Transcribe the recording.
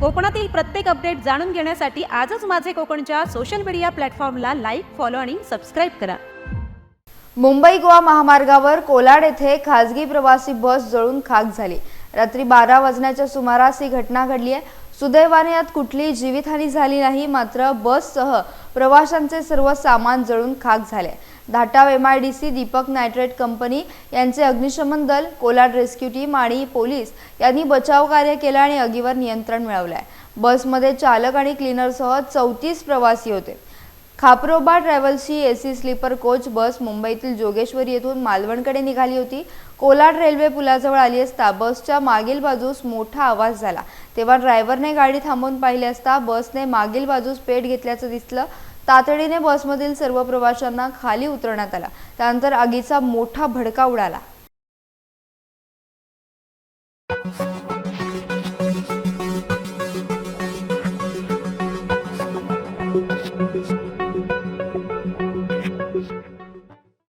कोकणातील प्रत्येक अपडेट जाणून घेण्यासाठी आजच माझे कोकणच्या सोशल मीडिया प्लॅटफॉर्मला लाईक, फॉलो आणि सबस्क्राईब करा। मुंबई गोवा महामार्गावर कोलाड येथे खासगी प्रवासी बस जळून खाक झाली। रात्री 12 वाजण्याच्या सुमारास ही घटना घडली आहे। सुदैवाने यात कुठलीही जीवितहानी झाली नाही, मात्र बससह प्रवाशांचे सर्व सामान जळून खाक झाले। Dhatav MIDC Deepak nitrate company यांचे अग्निशमन दल, कोलाड रेस्क्यू टीम आणि पोलीस यांनी बचाव कार्य केले आणि आगीवर नियंत्रण मिळवले आहे। बसमध्ये चालक आणि क्लीनरसह 34 प्रवासी होते। खापरोबा ट्रॅव्हल्सची AC स्लीपर कोच बस मुंबईतील जोगेश्वरी येथून मालवणकडे निघाली होती। कोलाड रेल्वे पुलाजवळ आली असता बसच्या मागील बाजूस मोठा आवाज झाला, तेव्हा ड्रायव्हरने गाडी थांबवून पाहिली असता बसने मागील बाजूस पेट घेतल्याचं दिसलं। तातडीने बसमधील सर्व प्रवाशांना खाली उतरवण्यात आलं। त्यानंतर आगीचा मोठा भडका उडाला।